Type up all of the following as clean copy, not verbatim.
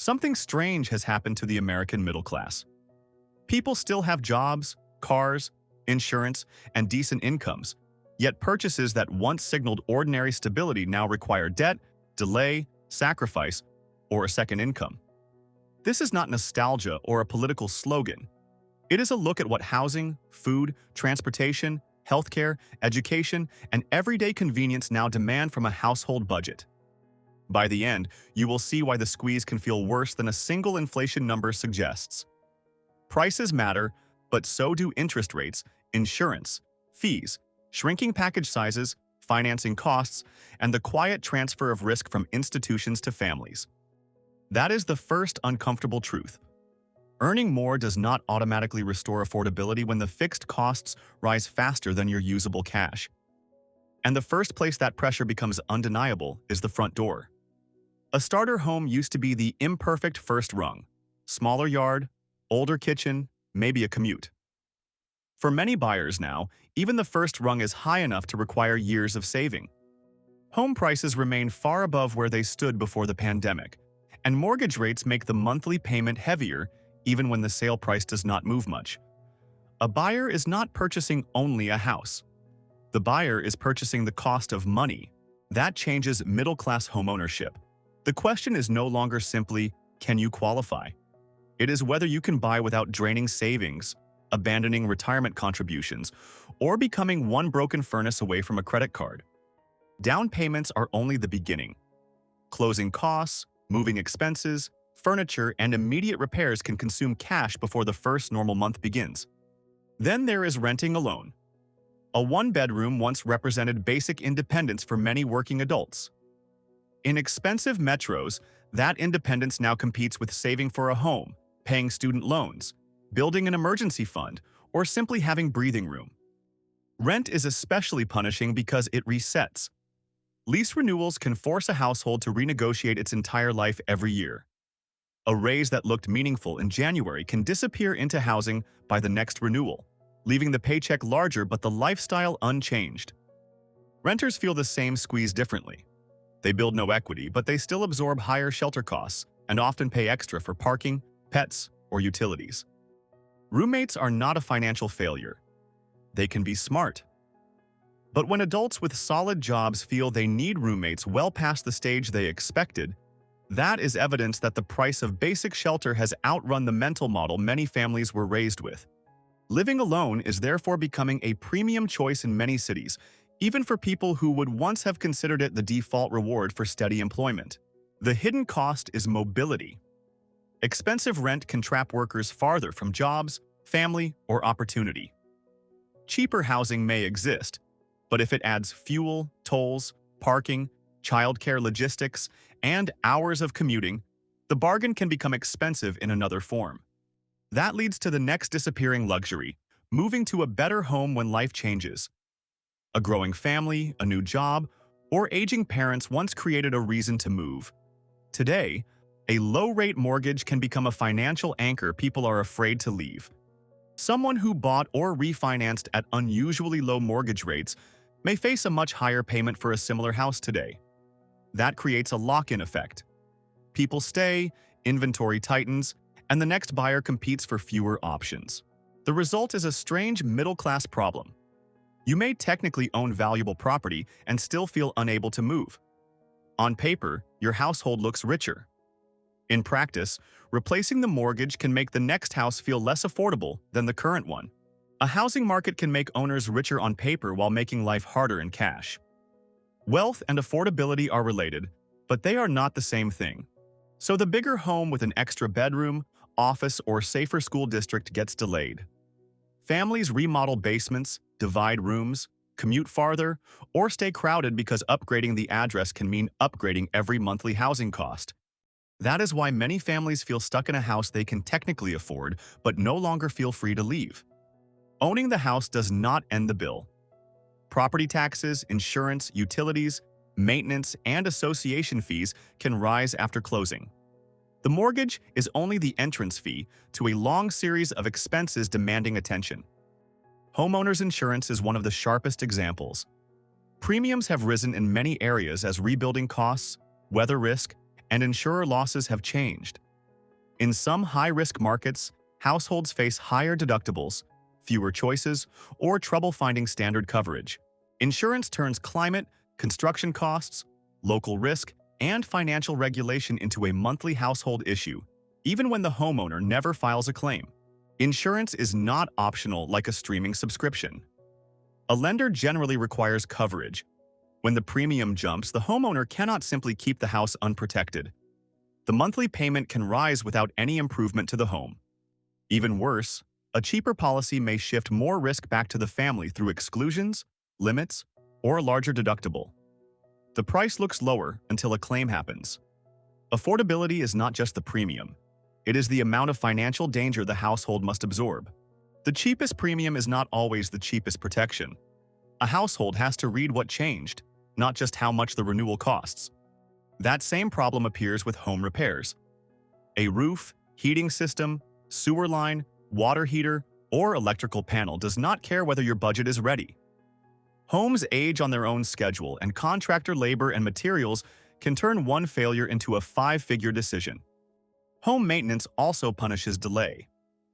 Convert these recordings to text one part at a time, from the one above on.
Something strange has happened to the American middle class. People still have jobs, cars, insurance, and decent incomes, yet purchases that once signaled ordinary stability now require debt, delay, sacrifice, or a second income. This is not nostalgia or a political slogan. It is a look at what housing, food, transportation, healthcare, education, and everyday convenience now demand from a household budget. By the end, you will see why the squeeze can feel worse than a single inflation number suggests. Prices matter, but so do interest rates, insurance, fees, shrinking package sizes, financing costs, and the quiet transfer of risk from institutions to families. That is the first uncomfortable truth. Earning more does not automatically restore affordability when the fixed costs rise faster than your usable cash. And the first place that pressure becomes undeniable is the front door. A starter home used to be the imperfect first rung. Smaller yard, older kitchen, maybe a commute. For many buyers now, even the first rung is high enough to require years of saving. Home prices remain far above where they stood before the pandemic, and mortgage rates make the monthly payment heavier even when the sale price does not move much. A buyer is not purchasing only a house. The buyer is purchasing the cost of money. That changes middle-class homeownership. The question is no longer simply, can you qualify? It is whether you can buy without draining savings, abandoning retirement contributions, or becoming one broken furnace away from a credit card. Down payments are only the beginning. Closing costs, moving expenses, furniture, and immediate repairs can consume cash before the first normal month begins. Then there is renting alone. A one-bedroom once represented basic independence for many working adults. In expensive metros, that independence now competes with saving for a home, paying student loans, building an emergency fund, or simply having breathing room. Rent is especially punishing because it resets. Lease renewals can force a household to renegotiate its entire life every year. A raise that looked meaningful in January can disappear into housing by the next renewal, leaving the paycheck larger but the lifestyle unchanged. Renters feel the same squeeze differently. They build no equity, but they still absorb higher shelter costs and often pay extra for parking, pets, or utilities. Roommates are not a financial failure. They can be smart. But when adults with solid jobs feel they need roommates well past the stage they expected, that is evidence that the price of basic shelter has outrun the mental model many families were raised with. Living alone is therefore becoming a premium choice in many cities, even for people who would once have considered it the default reward for steady employment. The hidden cost is mobility. Expensive rent can trap workers farther from jobs, family, or opportunity. Cheaper housing may exist, but if it adds fuel, tolls, parking, childcare logistics, and hours of commuting, the bargain can become expensive in another form. That leads to the next disappearing luxury, moving to a better home when life changes. A growing family, a new job, or aging parents once created a reason to move. Today, a low-rate mortgage can become a financial anchor people are afraid to leave. Someone who bought or refinanced at unusually low mortgage rates may face a much higher payment for a similar house today. That creates a lock-in effect. People stay, inventory tightens, and the next buyer competes for fewer options. The result is a strange middle-class problem. You may technically own valuable property and still feel unable to move. On paper, your household looks richer. In practice, replacing the mortgage can make the next house feel less affordable than the current one. A housing market can make owners richer on paper while making life harder in cash. Wealth and affordability are related, but they are not the same thing. So the bigger home with an extra bedroom, office, or safer school district gets delayed. Families remodel basements, divide rooms, commute farther, or stay crowded because upgrading the address can mean upgrading every monthly housing cost. That is why many families feel stuck in a house they can technically afford, but no longer feel free to leave. Owning the house does not end the bill. Property taxes, insurance, utilities, maintenance, and association fees can rise after closing. The mortgage is only the entrance fee to a long series of expenses demanding attention. Homeowners insurance is one of the sharpest examples. Premiums have risen in many areas as rebuilding costs, weather risk, and insurer losses have changed. In some high-risk markets, households face higher deductibles, fewer choices, or trouble finding standard coverage. Insurance turns climate, construction costs, local risk, and financial regulation into a monthly household issue, even when the homeowner never files a claim. Insurance is not optional like a streaming subscription. A lender generally requires coverage. When the premium jumps, the homeowner cannot simply keep the house unprotected. The monthly payment can rise without any improvement to the home. Even worse, a cheaper policy may shift more risk back to the family through exclusions, limits, or a larger deductible. The price looks lower until a claim happens. Affordability is not just the premium. It is the amount of financial danger the household must absorb. The cheapest premium is not always the cheapest protection. A household has to read what changed, not just how much the renewal costs. That same problem appears with home repairs. A roof, heating system, sewer line, water heater, or electrical panel does not care whether your budget is ready. Homes age on their own schedule, and contractor labor and materials can turn one failure into a five-figure decision. Home maintenance also punishes delay.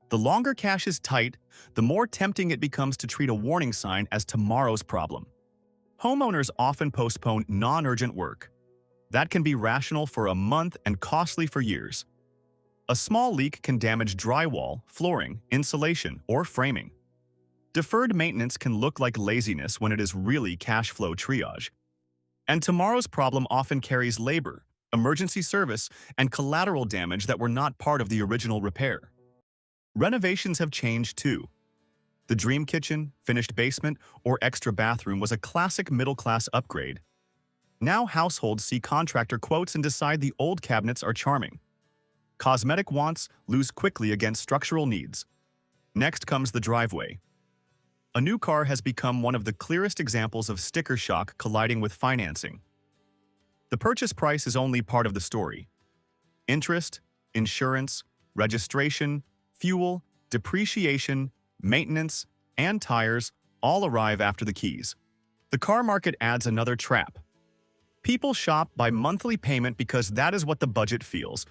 The longer cash is tight, the more tempting it becomes to treat a warning sign as tomorrow's problem. Homeowners often postpone non-urgent work. That can be rational for a month and costly for years. A small leak can damage drywall, flooring, insulation, or framing. Deferred maintenance can look like laziness when it is really cash flow triage. And tomorrow's problem often carries labor, emergency service, and collateral damage that were not part of the original repair. Renovations have changed too. The dream kitchen, finished basement, or extra bathroom was a classic middle-class upgrade. Now households see contractor quotes and decide the old cabinets are charming. Cosmetic wants lose quickly against structural needs. Next comes the driveway. A new car has become one of the clearest examples of sticker shock colliding with financing. The purchase price is only part of the story. Interest, insurance, registration, fuel, depreciation, maintenance, and tires all arrive after the keys. The car market adds another trap. People shop by monthly payment because that is what the budget feels,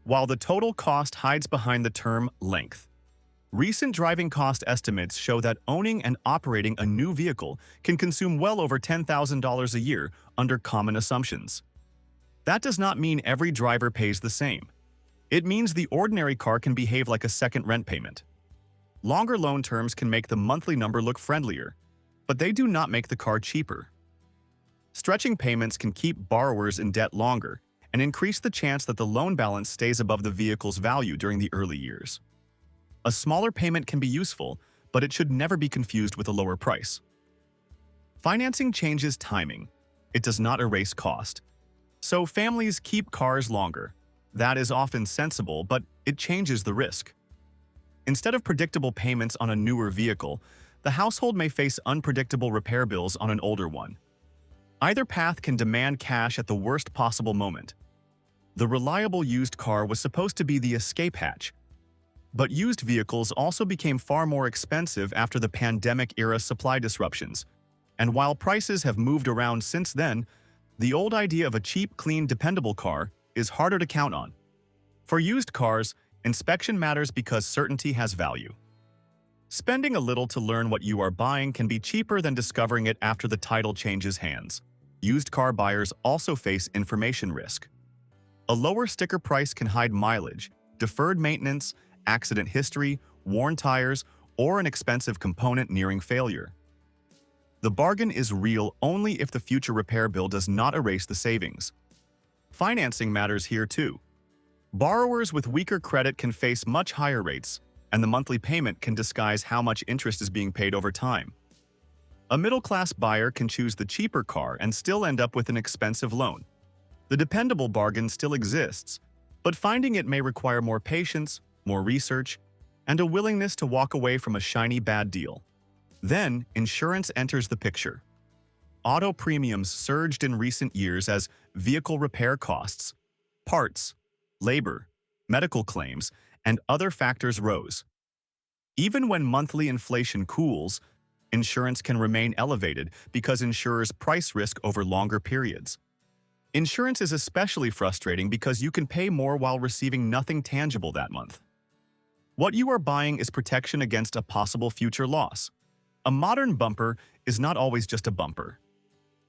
while the total cost hides behind the term length. Recent driving cost estimates show that owning and operating a new vehicle can consume well over $10,000 a year under common assumptions. That does not mean every driver pays the same. It means the ordinary car can behave like a second rent payment. Longer loan terms can make the monthly number look friendlier, but they do not make the car cheaper. Stretching payments can keep borrowers in debt longer and increase the chance that the loan balance stays above the vehicle's value during the early years. A smaller payment can be useful, but it should never be confused with a lower price. Financing changes timing. It does not erase cost. So families keep cars longer. That is often sensible, but it changes the risk. Instead of predictable payments on a newer vehicle, the household may face unpredictable repair bills on an older one. Either path can demand cash at the worst possible moment. The reliable used car was supposed to be the escape hatch. But used vehicles also became far more expensive after the pandemic-era supply disruptions. And while prices have moved around since then, the old idea of a cheap, clean, dependable car is harder to count on. For used cars, inspection matters because certainty has value. Spending a little to learn what you are buying can be cheaper than discovering it after the title changes hands. Used car buyers also face information risk. A lower sticker price can hide mileage, deferred maintenance, accident history, worn tires, or an expensive component nearing failure. The bargain is real only if the future repair bill does not erase the savings. Financing matters here too. Borrowers with weaker credit can face much higher rates, and the monthly payment can disguise how much interest is being paid over time. A middle-class buyer can choose the cheaper car and still end up with an expensive loan. The dependable bargain still exists, but finding it may require more patience, more research, and a willingness to walk away from a shiny bad deal. Then, insurance enters the picture. Auto premiums surged in recent years as vehicle repair costs, parts, labor, medical claims, and other factors rose. Even when monthly inflation cools, insurance can remain elevated because insurers price risk over longer periods. Insurance is especially frustrating because you can pay more while receiving nothing tangible that month. What you are buying is protection against a possible future loss. A modern bumper is not always just a bumper.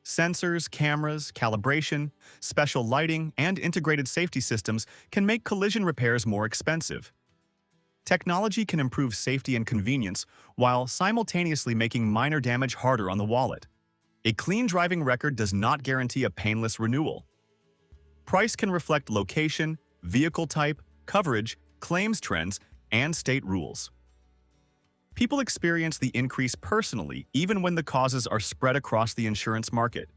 Sensors, cameras, calibration, special lighting, and integrated safety systems can make collision repairs more expensive. Technology can improve safety and convenience while simultaneously making minor damage harder on the wallet. A clean driving record does not guarantee a painless renewal. Price can reflect location, vehicle type, coverage, claims trends, and state rules. People experience the increase personally even when the causes are spread across the insurance market.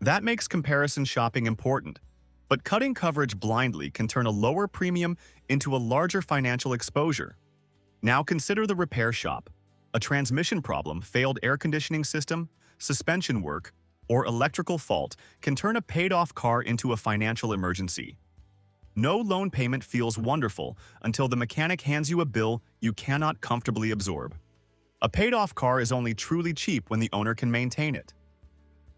That makes comparison shopping important, but cutting coverage blindly can turn a lower premium into a larger financial exposure. Now consider the repair shop. A transmission problem, failed air conditioning system, suspension work, or electrical fault can turn a paid-off car into a financial emergency. No loan payment feels wonderful until the mechanic hands you a bill you cannot comfortably absorb. A paid-off car is only truly cheap when the owner can maintain it.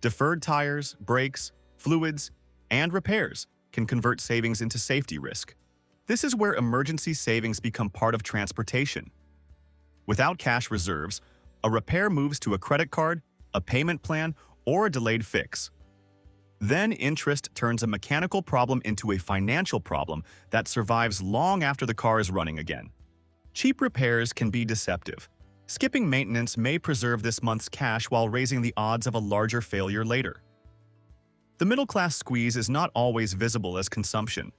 Deferred tires, brakes, fluids, and repairs can convert savings into safety risk. This is where emergency savings become part of transportation. Without cash reserves, a repair moves to a credit card, a payment plan, or a delayed fix. Then interest turns a mechanical problem into a financial problem that survives long after the car is running again. Cheap repairs can be deceptive. Skipping maintenance may preserve this month's cash while raising the odds of a larger failure later. The middle-class squeeze is not always visible as consumption.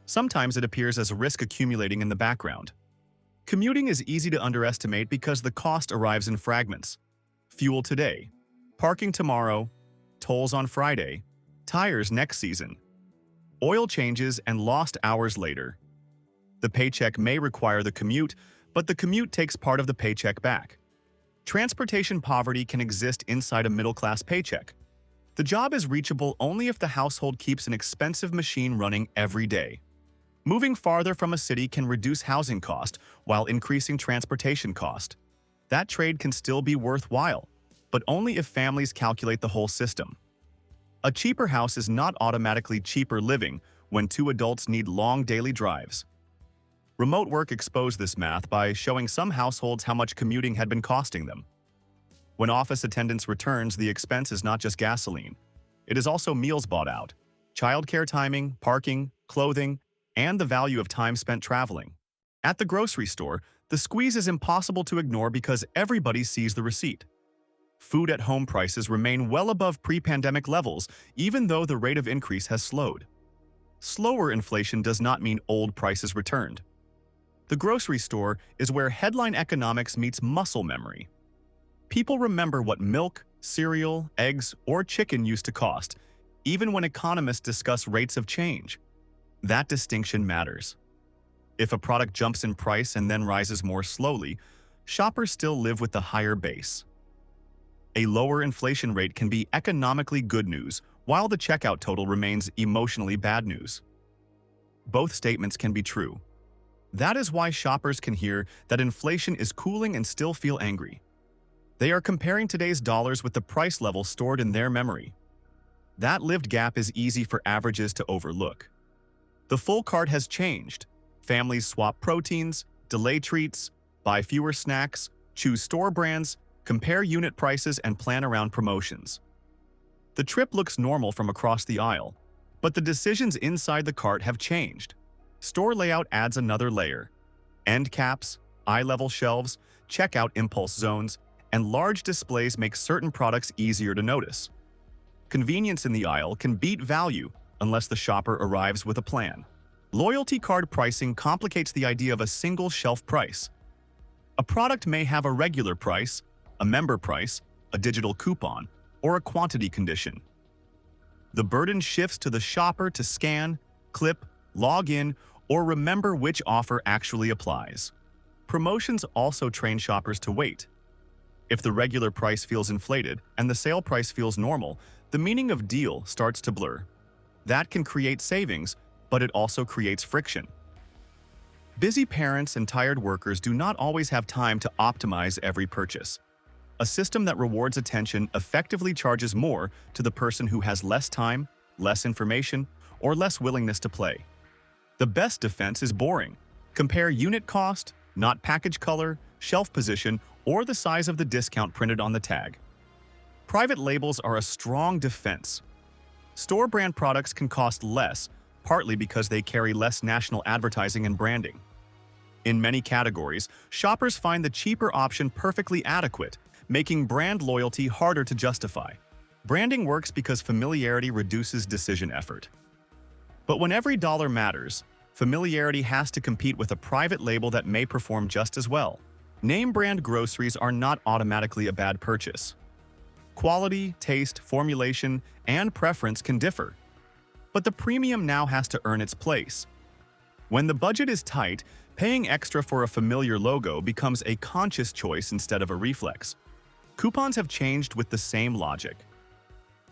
Sometimes it appears as risk accumulating in the background. Commuting is easy to underestimate because the cost arrives in fragments. Fuel today, parking tomorrow, tolls on Friday, tires next season, oil changes and lost hours later. The paycheck may require the commute, but the commute takes part of the paycheck back. Transportation poverty can exist inside a middle-class paycheck. The job is reachable only if the household keeps an expensive machine running every day. Moving farther from a city can reduce housing cost while increasing transportation cost. That trade can still be worthwhile, but only if families calculate the whole system. A cheaper house is not automatically cheaper living when two adults need long daily drives. Remote work exposed this math by showing some households how much commuting had been costing them. When office attendance returns, the expense is not just gasoline. It is also meals bought out, childcare timing, parking, clothing, and the value of time spent traveling. At the grocery store, the squeeze is impossible to ignore because everybody sees the receipt. Food at home prices remain well above pre-pandemic levels, even though the rate of increase has slowed. Slower inflation does not mean old prices returned. The grocery store is where headline economics meets muscle memory. People remember what milk, cereal, eggs, or chicken used to cost, even when economists discuss rates of change. That distinction matters. If a product jumps in price and then rises more slowly, shoppers still live with the higher base. A lower inflation rate can be economically good news, while the checkout total remains emotionally bad news. Both statements can be true. That is why shoppers can hear that inflation is cooling and still feel angry. They are comparing today's dollars with the price level stored in their memory. That lived gap is easy for averages to overlook. The full cart has changed. Families swap proteins, delay treats, buy fewer snacks, choose store brands, compare unit prices, and plan around promotions. The trip looks normal from across the aisle, but the decisions inside the cart have changed. Store layout adds another layer. End caps, eye-level shelves, checkout impulse zones, and large displays make certain products easier to notice. Convenience in the aisle can beat value unless the shopper arrives with a plan. Loyalty card pricing complicates the idea of a single shelf price. A product may have a regular price, a member price, a digital coupon, or a quantity condition. The burden shifts to the shopper to scan, clip, log in, or remember which offer actually applies. Promotions also train shoppers to wait. If the regular price feels inflated and the sale price feels normal, the meaning of deal starts to blur. That can create savings, but it also creates friction. Busy parents and tired workers do not always have time to optimize every purchase. A system that rewards attention effectively charges more to the person who has less time, less information, or less willingness to play. The best defense is boring. Compare unit cost, not package color, shelf position, or the size of the discount printed on the tag. Private labels are a strong defense. Store brand products can cost less, partly because they carry less national advertising and branding. In many categories, shoppers find the cheaper option perfectly adequate, making brand loyalty harder to justify. Branding works because familiarity reduces decision effort. But when every dollar matters, familiarity has to compete with a private label that may perform just as well. Name brand groceries are not automatically a bad purchase. Quality, taste, formulation, and preference can differ. But the premium now has to earn its place. When the budget is tight, paying extra for a familiar logo becomes a conscious choice instead of a reflex. Coupons have changed with the same logic.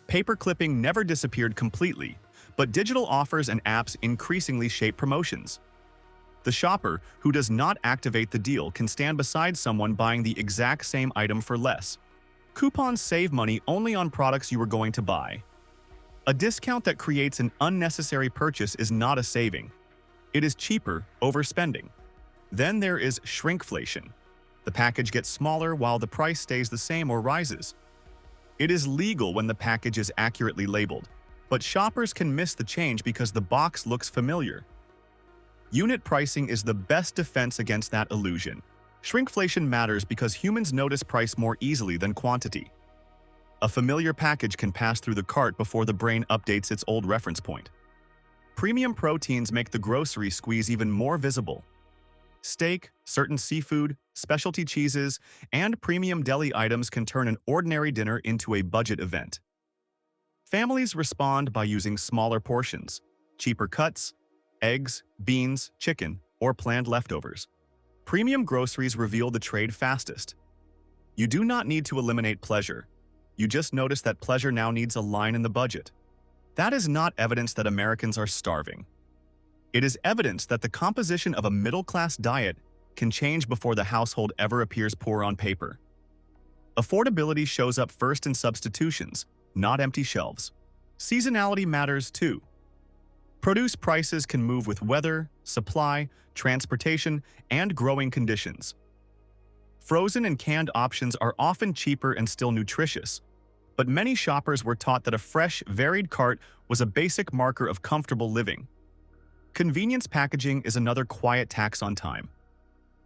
Paper clipping never disappeared completely, but digital offers and apps increasingly shape promotions. The shopper who does not activate the deal can stand beside someone buying the exact same item for less. Coupons save money only on products you were going to buy. A discount that creates an unnecessary purchase is not a saving. It is cheaper overspending. Then there is shrinkflation. The package gets smaller while the price stays the same or rises. It is legal when the package is accurately labeled, but shoppers can miss the change because the box looks familiar. Unit pricing is the best defense against that illusion. Shrinkflation matters because humans notice price more easily than quantity. A familiar package can pass through the cart before the brain updates its old reference point. Premium proteins make the grocery squeeze even more visible. Steak, certain seafood, specialty cheeses, and premium deli items can turn an ordinary dinner into a budget event. Families respond by using smaller portions, cheaper cuts, eggs, beans, chicken, or planned leftovers. Premium groceries reveal the trade fastest. You do not need to eliminate pleasure. You just notice that pleasure now needs a line in the budget. That is not evidence that Americans are starving. It is evidence that the composition of a middle-class diet can change before the household ever appears poor on paper. Affordability shows up first in substitutions, not empty shelves. Seasonality matters too. Produce prices can move with weather, supply, transportation, and growing conditions. Frozen and canned options are often cheaper and still nutritious, but many shoppers were taught that a fresh, varied cart was a basic marker of comfortable living. Convenience packaging is another quiet tax on time.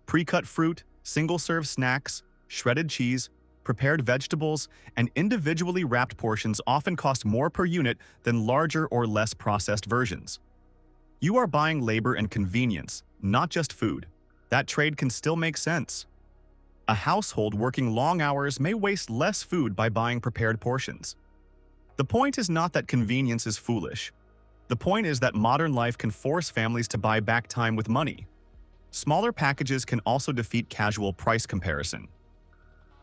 Pre-cut fruit, single-serve snacks, shredded cheese, prepared vegetables, and individually wrapped portions often cost more per unit than larger or less processed versions. You are buying labor and convenience, not just food. That trade can still make sense. A household working long hours may waste less food by buying prepared portions. The point is not that convenience is foolish. The point is that modern life can force families to buy back time with money. Smaller packages can also defeat casual price comparison.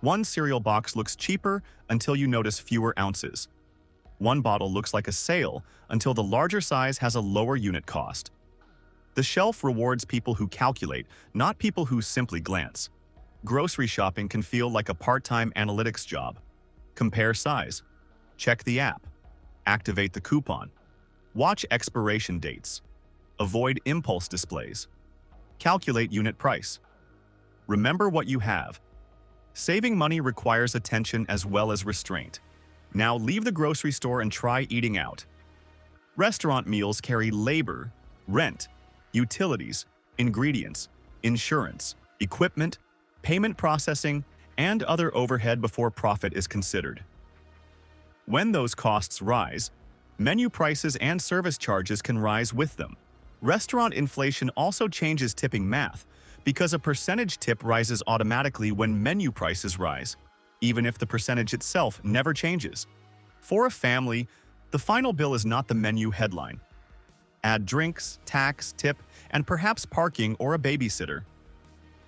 One cereal box looks cheaper until you notice fewer ounces. One bottle looks like a sale until the larger size has a lower unit cost. The shelf rewards people who calculate, not people who simply glance. Grocery shopping can feel like a part-time analytics job. Compare size. Check the app. Activate the coupon. Watch expiration dates. Avoid impulse displays. Calculate unit price. Remember what you have. Saving money requires attention as well as restraint. Now leave the grocery store and try eating out. Restaurant meals carry labor, rent, utilities, ingredients, insurance, equipment, payment processing, and other overhead before profit is considered. When those costs rise, menu prices and service charges can rise with them. Restaurant inflation also changes tipping math, because a percentage tip rises automatically when menu prices rise, even if the percentage itself never changes. For a family, the final bill is not the menu headline. Add drinks, tax, tip, and perhaps parking or a babysitter.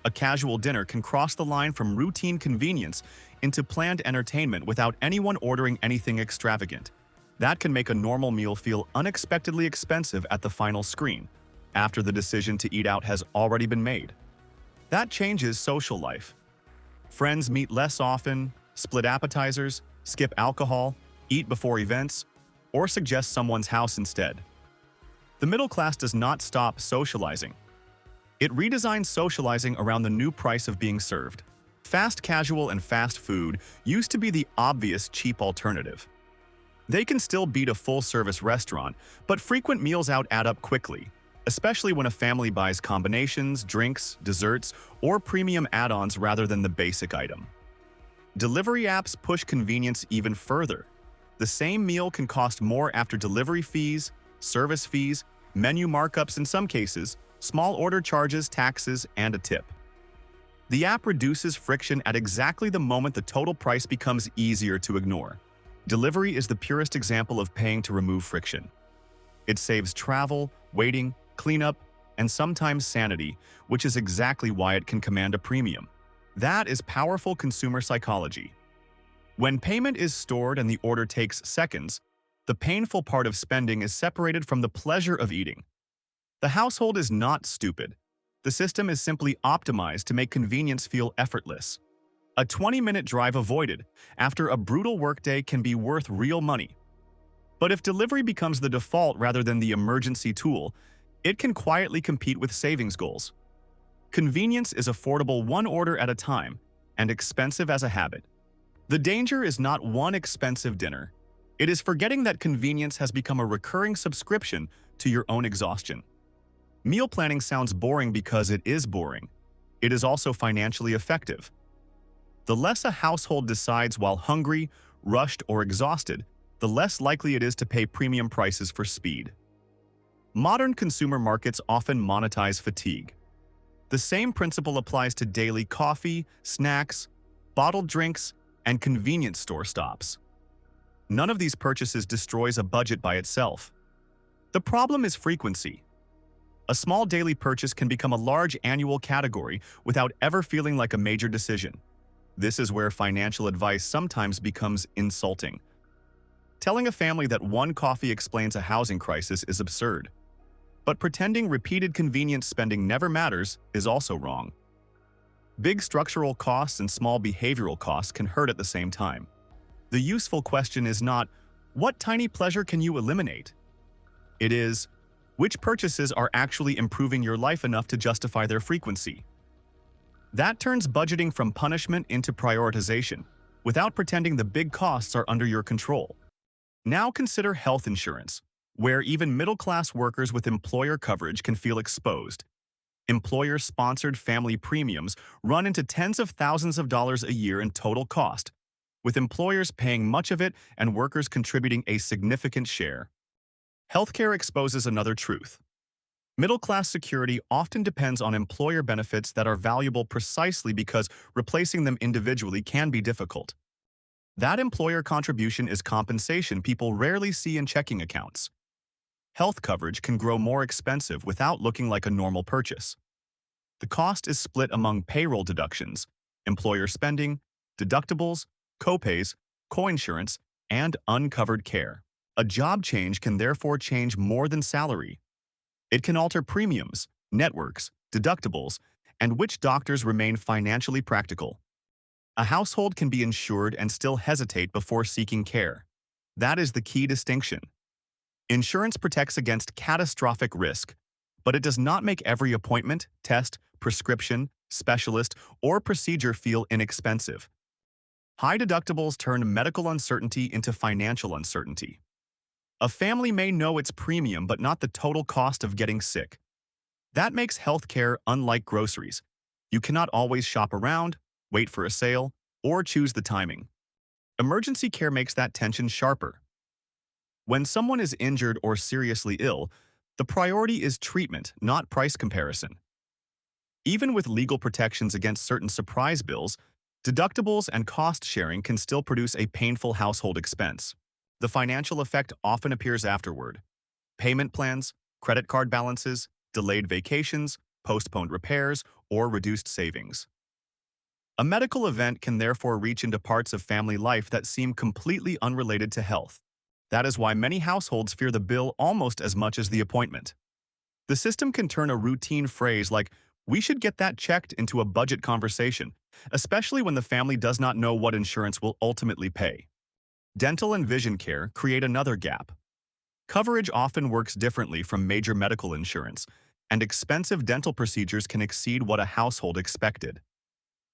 A casual dinner can cross the line from routine convenience into planned entertainment without anyone ordering anything extravagant. That can make a normal meal feel unexpectedly expensive at the final screen, after the decision to eat out has already been made. That changes social life. Friends meet less often, split appetizers, skip alcohol, eat before events. or suggest someone's house instead. The middle class does not stop socializing. It redesigns socializing around the new price of being served. Fast casual and fast food used to be the obvious cheap alternative. They can still beat a full-service restaurant, but frequent meals out add up quickly, especially when a family buys combinations, drinks, desserts, or premium add-ons rather than the basic item. Delivery apps push convenience even further. The same meal can cost more after delivery fees, service fees, menu markups in some cases, small order charges, taxes, and a tip. The app reduces friction at exactly the moment the total price becomes easier to ignore. Delivery is the purest example of paying to remove friction. It saves travel, waiting, cleanup, and sometimes sanity, which is exactly why it can command a premium. That is powerful consumer psychology. When payment is stored and the order takes seconds, the painful part of spending is separated from the pleasure of eating. The household is not stupid. The system is simply optimized to make convenience feel effortless. A 20-minute drive avoided after a brutal workday can be worth real money. But if delivery becomes the default rather than the emergency tool, it can quietly compete with savings goals. Convenience is affordable one order at a time and expensive as a habit. The danger is not one expensive dinner. It is forgetting that convenience has become a recurring subscription to your own exhaustion. Meal planning sounds boring because it is boring. It is also financially effective. The less a household decides while hungry, rushed, or exhausted, the less likely it is to pay premium prices for speed. Modern consumer markets often monetize fatigue. The same principle applies to daily coffee, snacks, bottled drinks, and convenience store stops. None of these purchases destroys a budget by itself. The problem is frequency. A small daily purchase can become a large annual category without ever feeling like a major decision. This is where financial advice sometimes becomes insulting. Telling a family that one coffee explains a housing crisis is absurd. But pretending repeated convenience spending never matters is also wrong. Big structural costs and small behavioral costs can hurt at the same time. The useful question is not, what tiny pleasure can you eliminate? It is, which purchases are actually improving your life enough to justify their frequency? That turns budgeting from punishment into prioritization, without pretending the big costs are under your control. Now consider health insurance, where even middle-class workers with employer coverage can feel exposed. Employer-sponsored family premiums run into tens of thousands of dollars a year in total cost, with employers paying much of it and workers contributing a significant share. Healthcare exposes another truth. Middle-class security often depends on employer benefits that are valuable precisely because replacing them individually can be difficult. That employer contribution is compensation people rarely see in checking accounts. Health coverage can grow more expensive without looking like a normal purchase. The cost is split among payroll deductions, employer spending, deductibles, copays, coinsurance, and uncovered care. A job change can therefore change more than salary. It can alter premiums, networks, deductibles, and which doctors remain financially practical. A household can be insured and still hesitate before seeking care. That is the key distinction. Insurance protects against catastrophic risk, but it does not make every appointment, test, prescription, specialist, or procedure feel inexpensive. High deductibles turn medical uncertainty into financial uncertainty. A family may know its premium but not the total cost of getting sick. That makes healthcare unlike groceries. You cannot always shop around, wait for a sale, or choose the timing. Emergency care makes that tension sharper. When someone is injured or seriously ill, the priority is treatment, not price comparison. Even with legal protections against certain surprise bills, deductibles and cost sharing can still produce a painful household expense. The financial effect often appears afterward. Payment plans, credit card balances, delayed vacations, postponed repairs, or reduced savings. A medical event can therefore reach into parts of family life that seem completely unrelated to health. That is why many households fear the bill almost as much as the appointment. The system can turn a routine phrase like, "We should get that checked," into a budget conversation, especially when the family does not know what insurance will ultimately pay. Dental and vision care create another gap. Coverage often works differently from major medical insurance, and expensive dental procedures can exceed what a household expected.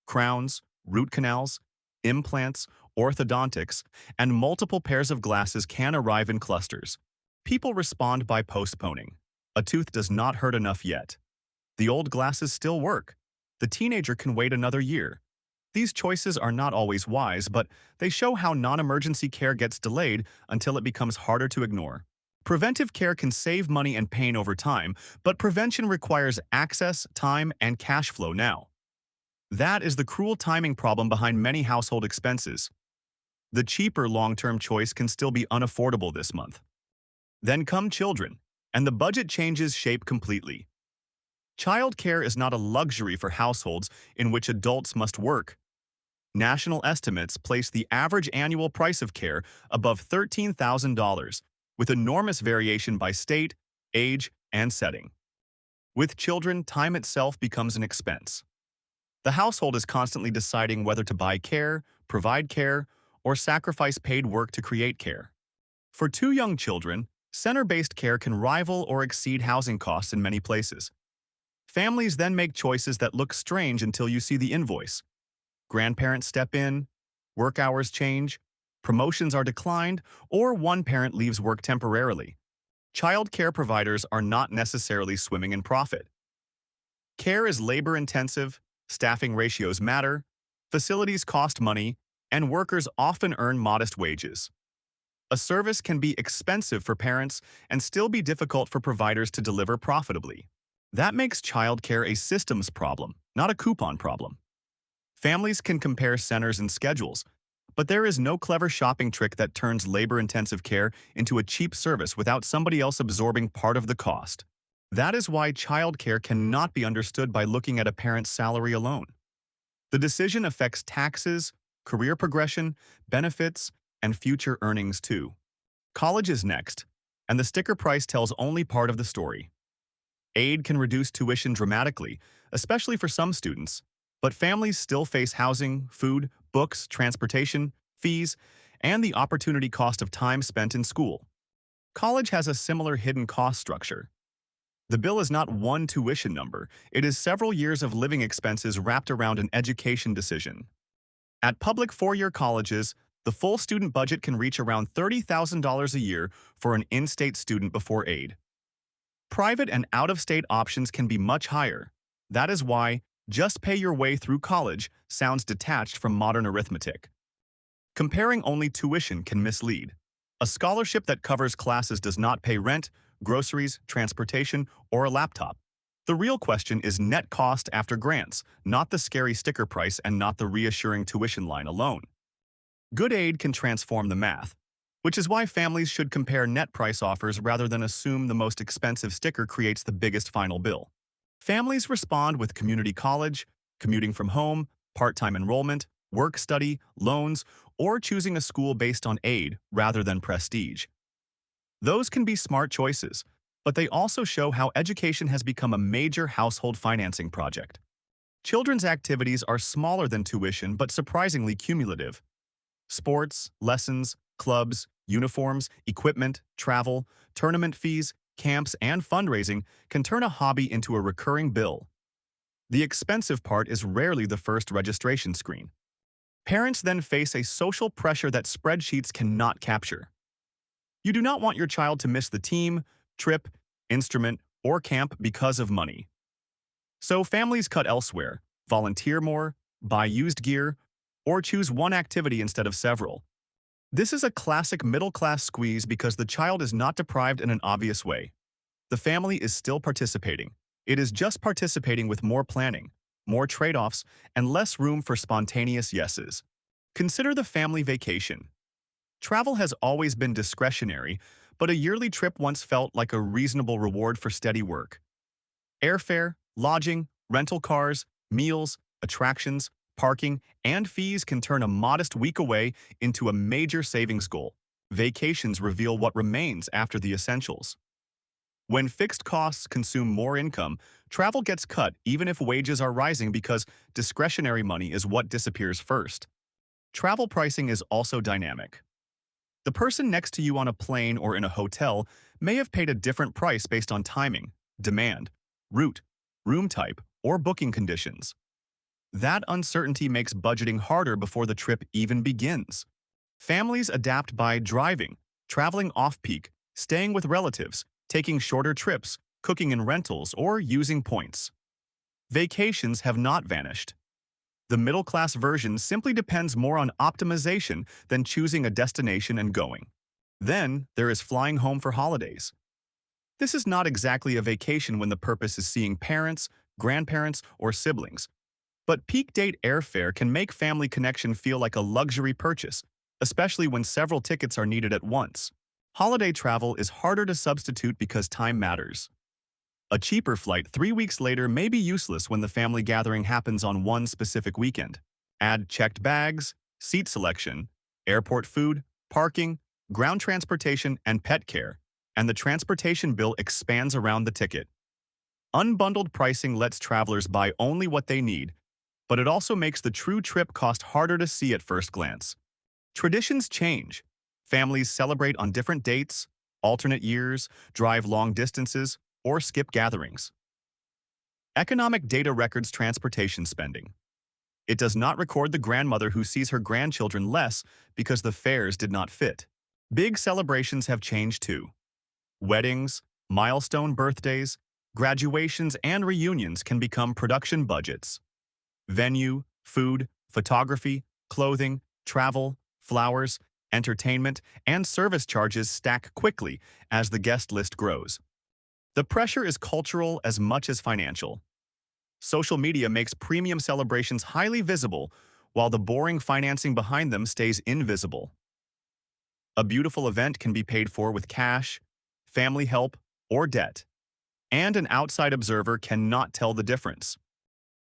Crowns, root canals, implants, orthodontics, and multiple pairs of glasses can arrive in clusters. People respond by postponing. A tooth does not hurt enough yet. The old glasses still work. The teenager can wait another year. These choices are not always wise, but they show how non-emergency care gets delayed until it becomes harder to ignore. Preventive care can save money and pain over time, but prevention requires access, time, and cash flow now. That is the cruel timing problem behind many household expenses. The cheaper long-term choice can still be unaffordable this month. Then come children, and the budget changes shape completely. Childcare is not a luxury for households in which adults must work. National estimates place the average annual price of care above $13,000, with enormous variation by state, age, and setting. With children, time itself becomes an expense. The household is constantly deciding whether to buy care, provide care, or sacrifice paid work to create care. For two young children, center-based care can rival or exceed housing costs in many places. Families then make choices that look strange until you see the invoice. Grandparents step in, work hours change, promotions are declined, or one parent leaves work temporarily. Child care providers are not necessarily swimming in profit. Care is labor-intensive, staffing ratios matter, facilities cost money, and workers often earn modest wages. A service can be expensive for parents and still be difficult for providers to deliver profitably. That makes childcare a systems problem, not a coupon problem. Families can compare centers and schedules, but there is no clever shopping trick that turns labor-intensive care into a cheap service without somebody else absorbing part of the cost. That is why childcare cannot be understood by looking at a parent's salary alone. The decision affects taxes, career progression, benefits, and future earnings too. College is next, and the sticker price tells only part of the story. Aid can reduce tuition dramatically, especially for some students, but families still face housing, food, books, transportation, fees, and the opportunity cost of time spent in school. College has a similar hidden cost structure. The bill is not one tuition number, it is several years of living expenses wrapped around an education decision. At public four-year colleges, the full student budget can reach around $30,000 a year for an in-state student before aid. Private and out-of-state options can be much higher. That is why just pay your way through college sounds detached from modern arithmetic. Comparing only tuition can mislead. A scholarship that covers classes does not pay rent, groceries, transportation, or a laptop. The real question is net cost after grants, not the scary sticker price and not the reassuring tuition line alone. Good aid can transform the math, which is why families should compare net price offers rather than assume the most expensive sticker creates the biggest final bill. Families respond with community college, commuting from home, part-time enrollment, work-study, loans, or choosing a school based on aid rather than prestige. Those can be smart choices, but they also show how education has become a major household financing project. Children's activities are smaller than tuition but surprisingly cumulative. Sports, lessons, clubs, uniforms, equipment, travel, tournament fees, camps, and fundraising can turn a hobby into a recurring bill. The expensive part is rarely the first registration screen. Parents then face a social pressure that spreadsheets cannot capture. You do not want your child to miss the team, trip, instrument, or camp because of money. So families cut elsewhere, volunteer more, buy used gear, or choose one activity instead of several. This is a classic middle-class squeeze because the child is not deprived in an obvious way. The family is still participating. It is just participating with more planning, more trade-offs, and less room for spontaneous yeses. Consider the family vacation. Travel has always been discretionary, but a yearly trip once felt like a reasonable reward for steady work. Airfare, lodging, rental cars, meals, attractions, parking, and fees can turn a modest week away into a major savings goal. Vacations reveal what remains after the essentials. When fixed costs consume more income, travel gets cut even if wages are rising because discretionary money is what disappears first. Travel pricing is also dynamic. The person next to you on a plane or in a hotel may have paid a different price based on timing, demand, route, room type, or booking conditions. That uncertainty makes budgeting harder before the trip even begins. Families adapt by driving, traveling off-peak, staying with relatives, taking shorter trips, cooking in rentals, or using points. Vacations have not vanished. The middle-class version simply depends more on optimization than choosing a destination and going. Then, there is flying home for holidays. This is not exactly a vacation when the purpose is seeing parents, grandparents, or siblings. But peak date airfare can make family connection feel like a luxury purchase, especially when several tickets are needed at once. Holiday travel is harder to substitute because time matters. A cheaper flight 3 weeks later may be useless when the family gathering happens on one specific weekend. Add checked bags, seat selection, airport food, parking, ground transportation, and pet care, and the transportation bill expands around the ticket. Unbundled pricing lets travelers buy only what they need, but it also makes the true trip cost harder to see at first glance. Traditions change. Families celebrate on different dates, alternate years, drive long distances, or skip gatherings. Economic data records transportation spending. It does not record the grandmother who sees her grandchildren less because the fares did not fit. Big celebrations have changed too. Weddings, milestone birthdays, graduations, and reunions can become production budgets. Venue, food, photography, clothing, travel, flowers, entertainment, and service charges stack quickly as the guest list grows. The pressure is cultural as much as financial. Social media makes premium celebrations highly visible, while the boring financing behind them stays invisible. A beautiful event can be paid for with cash, family help, or debt, and an outside observer cannot tell the difference.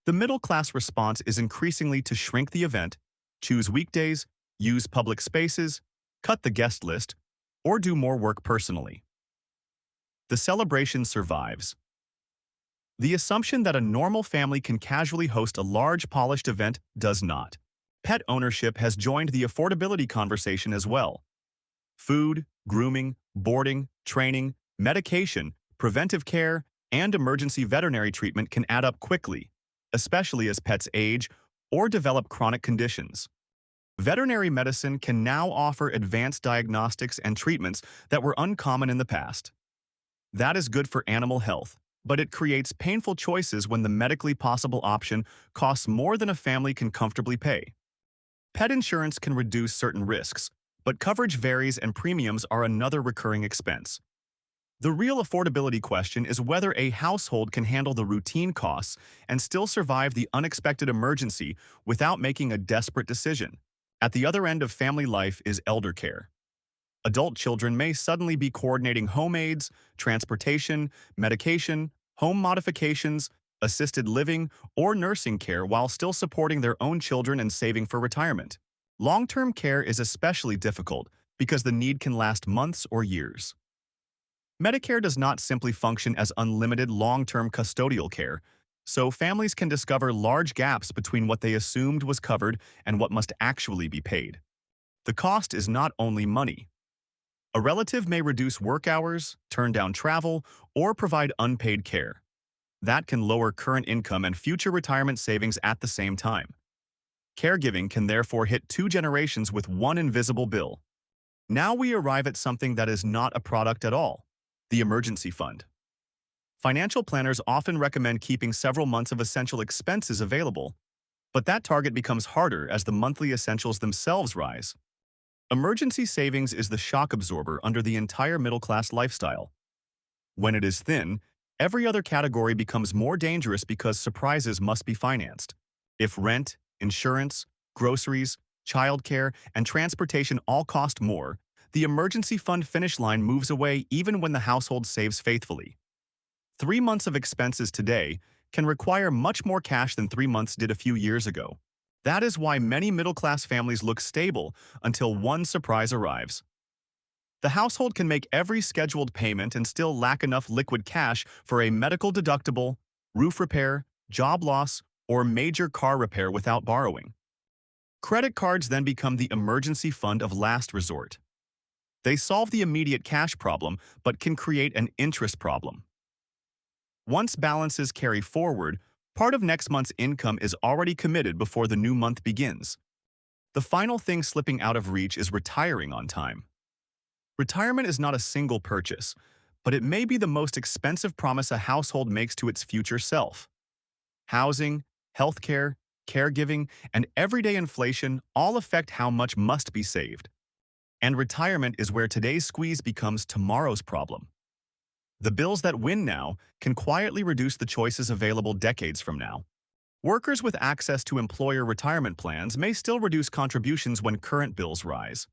The middle-class response is increasingly to shrink the event, choose weekdays, use public spaces, cut the guest list, or do more work personally. The celebration survives. The assumption that a normal family can casually host a large, polished event does not. Pet ownership has joined the affordability conversation as well. Food, grooming, boarding, training, medication, preventive care, and emergency veterinary treatment can add up quickly, especially as pets age or develop chronic conditions. Veterinary medicine can now offer advanced diagnostics and treatments that were uncommon in the past. That is good for animal health, but it creates painful choices when the medically possible option costs more than a family can comfortably pay. Pet insurance can reduce certain risks, but coverage varies and premiums are another recurring expense. The real affordability question is whether a household can handle the routine costs and still survive the unexpected emergency without making a desperate decision. At the other end of family life is elder care. Adult children may suddenly be coordinating home aids, transportation, medication, home modifications, assisted living, or nursing care while still supporting their own children and saving for retirement. Long-term care is especially difficult because the need can last months or years. Medicare does not simply function as unlimited long-term custodial care, so families can discover large gaps between what they assumed was covered and what must actually be paid. The cost is not only money. A relative may reduce work hours, turn down travel, or provide unpaid care. That can lower current income and future retirement savings at the same time. Caregiving can therefore hit 2 generations with one invisible bill. Now we arrive at something that is not a product at all: the emergency fund. Financial planners often recommend keeping several months of essential expenses available, but that target becomes harder as the monthly essentials themselves rise. Emergency savings is the shock absorber under the entire middle-class lifestyle. When it is thin, every other category becomes more dangerous because surprises must be financed. If rent, insurance, groceries, childcare, and transportation all cost more, the emergency fund finish line moves away even when the household saves faithfully. 3 months of expenses today can require much more cash than 3 months did a few years ago. That is why many middle-class families look stable until one surprise arrives. The household can make every scheduled payment and still lack enough liquid cash for a medical deductible, roof repair, job loss, or major car repair without borrowing. Credit cards then become the emergency fund of last resort. They solve the immediate cash problem, but can create an interest problem. Once balances carry forward, part of next month's income is already committed before the new month begins. The final thing slipping out of reach is retiring on time. Retirement is not a single purchase, but it may be the most expensive promise a household makes to its future self. Housing, healthcare, caregiving, and everyday inflation all affect how much must be saved. And retirement is where today's squeeze becomes tomorrow's problem. The bills that win now can quietly reduce the choices available decades from now. Workers with access to employer retirement plans may still reduce contributions when current bills rise.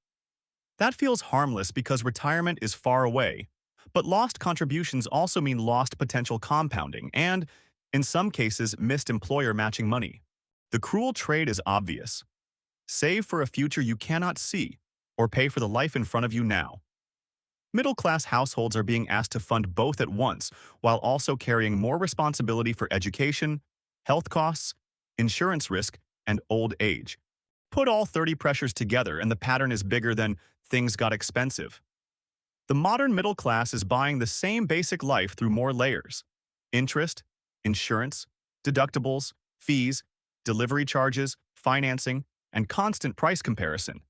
That feels harmless because retirement is far away, but lost contributions also mean lost potential compounding and, in some cases, missed employer matching money. The cruel trade is obvious. Save for a future you cannot see, or pay for the life in front of you now. Middle-class households are being asked to fund both at once, while also carrying more responsibility for education, health costs, insurance risk, and old age. Put all 30 pressures together and the pattern is bigger than things got expensive. The modern middle class is buying the same basic life through more layers: interest, insurance, deductibles, fees, delivery charges, financing, and constant price comparison.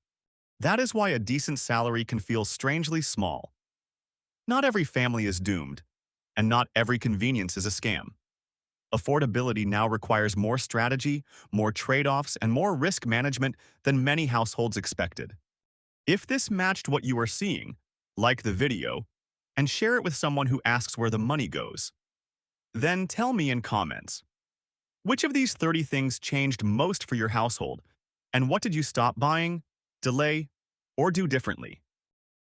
That is why a decent salary can feel strangely small. Not every family is doomed, and not every convenience is a scam. Affordability now requires more strategy, more trade-offs, and more risk management than many households expected. If this matched what you are seeing, like the video, and share it with someone who asks where the money goes. Then tell me in comments, which of these 30 things changed most for your household, and what did you stop buying, delay, or do differently?